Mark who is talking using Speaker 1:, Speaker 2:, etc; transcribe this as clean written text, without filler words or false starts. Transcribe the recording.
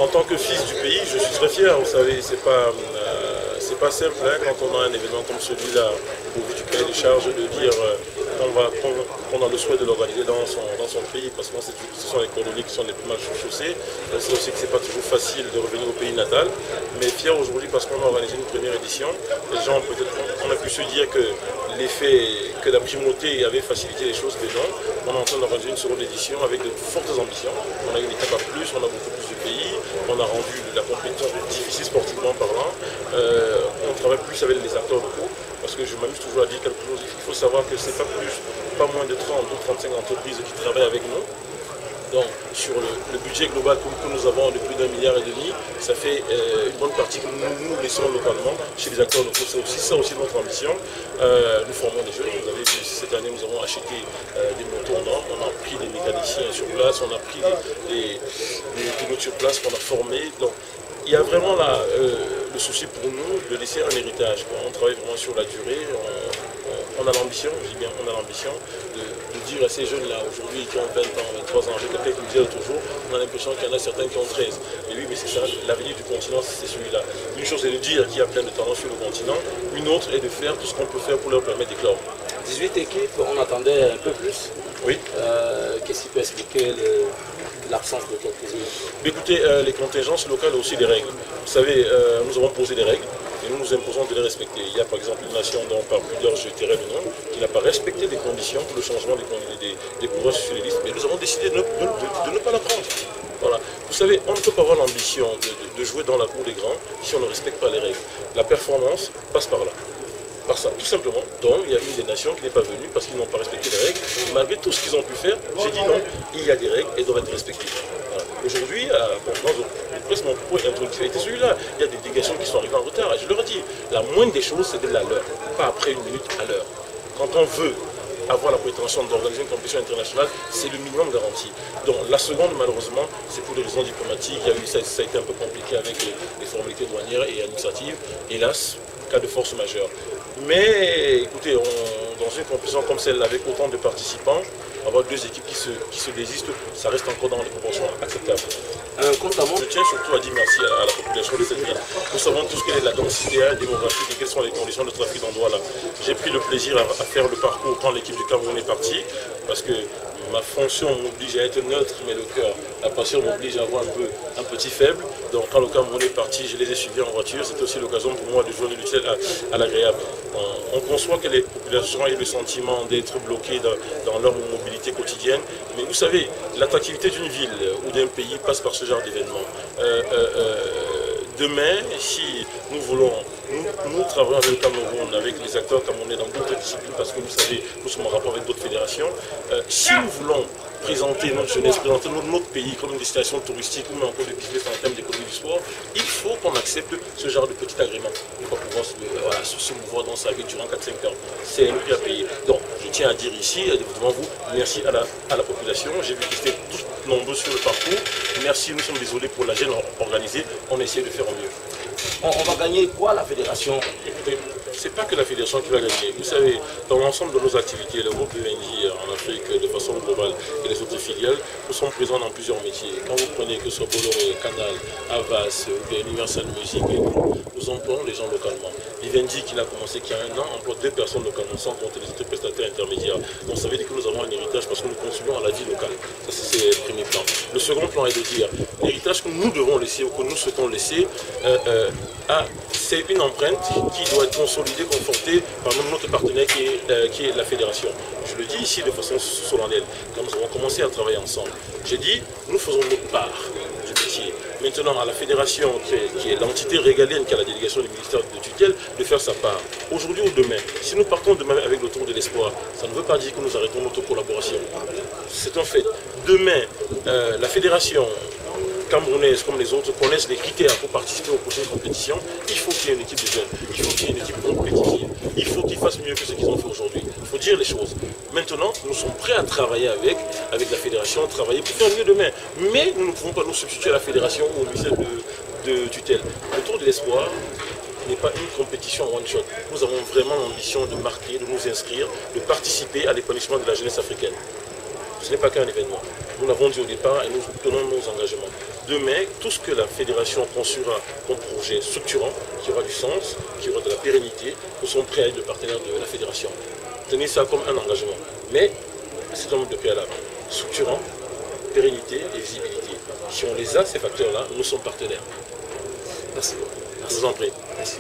Speaker 1: En tant que fils du pays, je suis très fier. Vous savez, c'est pas simple hein, quand on a un événement comme celui-là, au vu du cahier des charges, de dire qu'on a le souhait de l'organiser dans son pays, parce que ce sont les cordonniers qui sont les plus mal chaussés. C'est aussi que c'est pas toujours facile de revenir au pays natal, mais fier aujourd'hui parce qu'on a organisé une première édition. Les gens, peut-être, on a pu se dire que l'effet que la primauté avait facilité les choses, mais non. On est en train d'organiser une seconde édition avec de fortes ambitions. On a une étape à plus, on a beaucoup plus de pays, on a rendu la compétition difficile sportivement parlant. On travaille plus avec les acteurs locaux, parce que je m'amuse toujours à dire quelque chose. Il faut savoir que c'est pas moins de 30 ou 35 entreprises qui travaillent avec nous. Donc, sur le budget global que nous avons de plus d'1,5 milliard, ça fait une bonne partie que nous laissons localement chez les acteurs locaux. C'est aussi ça aussi notre ambition. Nous formons des jeunes. Vous avez vu, cette année, nous avons acheté des motos en or. On a pris des mécaniciens sur place, on a pris des pilotes sur place qu'on a formés. Donc, il y a vraiment là le souci pour nous de laisser un héritage. On travaille vraiment sur la durée. On a l'ambition, je dis bien, on a l'ambition de dire à ces jeunes-là, aujourd'hui, qui ont 20 ans, 23 ans, j'ai quelqu'un qui me disait toujours, on a l'impression qu'il y en a certains qui ont 13. Et oui, mais c'est ça, l'avenir du continent, c'est celui-là. Une chose est de dire qu'il y a plein de talents sur le continent, une autre est de faire tout ce qu'on peut faire pour leur permettre d'éclore.
Speaker 2: 18 équipes, on attendait un peu plus.
Speaker 1: Oui.
Speaker 2: Qu'est-ce qui peut expliquer l'absence de quelques-unes?
Speaker 1: Écoutez, les contingences locales ont aussi des règles. Vous savez, nous avons posé des règles. Et nous nous imposons de les respecter. Il y a par exemple une nation dont par plusieurs je dirais le nom, qui n'a pas respecté les conditions pour le changement des coureurs sur les listes, mais nous avons décidé de ne pas la prendre. Voilà. Vous savez, on ne peut pas avoir l'ambition de jouer dans la cour des grands si on ne respecte pas les règles. La performance passe par là. Par ça, tout simplement. Donc, il y a une des nations qui n'est pas venue parce qu'ils n'ont pas respecté les règles. Malgré tout ce qu'ils ont pu faire, j'ai dit non, il y a des règles et elles doivent être respectées. Voilà. Aujourd'hui, à la conférence de presse, mon propos introductif a été celui-là. Il y a des délégations qui sont arrivées en retard. Et je leur ai dit, la moindre des choses, c'est de la leur, pas après une minute à l'heure. Quand on veut avoir la prétention d'organiser une compétition internationale, c'est le minimum garanti. Donc la seconde, malheureusement, c'est pour des raisons diplomatiques. Ça a été un peu compliqué avec les formalités douanières et administratives. Hélas, cas de force majeure. Mais écoutez, dans une compétition comme celle avec autant de participants, avoir deux équipes qui se désistent, ça reste encore dans les proportions acceptables. Je tiens surtout à dire merci à la population de cette ville. Nous savons tous quelle est la densité démographique et quelles sont les conditions de trafic d'endroit là. J'ai pris le plaisir à faire le parcours quand l'équipe du Cameroun est partie, parce que ma fonction m'oblige à être neutre, mais le cœur, la passion m'oblige à avoir un petit faible. Donc quand le Cameroun est parti, je les ai suivis en voiture. C'était aussi l'occasion pour moi de jouer l'utile à l'agréable. On conçoit que les populations aient le sentiment d'être bloquées dans leur mobilité quotidienne. Mais vous savez, l'attractivité d'une ville ou d'un pays passe par ce genre d'événements. Demain, si nous voulons, nous travaillons avec le Cameroun, avec les acteurs camerounais dans d'autres disciplines, parce que vous savez, nous sommes en rapport avec d'autres fédérations. Si nous voulons présenter notre jeunesse, présenter notre pays comme une destination touristique ou même encore de business en termes d'économie du sport, il faut qu'on accepte ce genre de petit agrément pour pouvoir se mouvoir dans sa vie durant 4-5 ans. C'est un prix à payer. Donc, je tiens à dire ici, devant vous, merci à la population. J'ai vu qu'ils étaient tous nombreux sur le parcours. Merci, nous sommes désolés pour la gêne organisée. On essaie de faire au mieux.
Speaker 2: On va gagner quoi, la fédération?
Speaker 1: Écoutez, c'est pas que la fédération qui va gagner. Vous savez, dans l'ensemble de nos activités, le groupe Vivendi en Afrique de façon globale et les autres filiales, nous sommes présents dans plusieurs métiers. Quand vous prenez que ce soit Bolloré, Canal, Havas ou bien Universal Music, nous employons les gens localement. Vivendi, qui n'a commencé qu'il y a 1 an, emploie 2 personnes localement, sans compter les autres prestataires intermédiaires. Donc ça veut dire que nous avons un héritage parce que nous contribuons à la vie locale. Ça, c'est le premier plan. Le second plan est de dire, l'héritage que nous devons laisser ou que nous souhaitons laisser, c'est une empreinte qui doit être consolidée, confortée par notre partenaire qui est la fédération. Je le dis ici de façon solennelle, quand nous avons commencé à travailler ensemble. J'ai dit, nous faisons notre part du métier. Maintenant, à la fédération, qui est l'entité régalienne, qui a la délégation du ministère de tutelle, de faire sa part. Aujourd'hui ou demain, si nous partons demain avec le tour de l'espoir, ça ne veut pas dire que nous arrêtons notre collaboration. C'est un fait. Demain, la fédération camerounaises comme les autres connaissent les critères pour participer aux prochaines compétitions. Il faut qu'il y ait une équipe de jeunes, il faut qu'il y ait une équipe compétitive, il faut qu'ils fassent mieux que ce qu'ils ont fait aujourd'hui. Il faut dire les choses. Maintenant, nous sommes prêts à travailler avec la fédération, travailler pour faire mieux demain. Mais nous ne pouvons pas nous substituer à la fédération ou au ministère de tutelle. Le tour de l'espoir n'est pas une compétition one shot. Nous avons vraiment l'ambition de marquer, de nous inscrire, de participer à l'épanouissement de la jeunesse africaine. Ce n'est pas qu'un événement. Nous l'avons dit au départ et nous tenons nos engagements. Demain, tout ce que la fédération construira comme projet structurant, qui aura du sens, qui aura de la pérennité, nous sommes prêts à être le partenaire de la fédération. Tenez ça comme un engagement. Mais c'est un nombre de préalables. Structurant, pérennité et visibilité. Si on les a, ces facteurs-là, nous sommes partenaires.
Speaker 2: Merci beaucoup.
Speaker 1: Je vous en prie.
Speaker 2: Merci.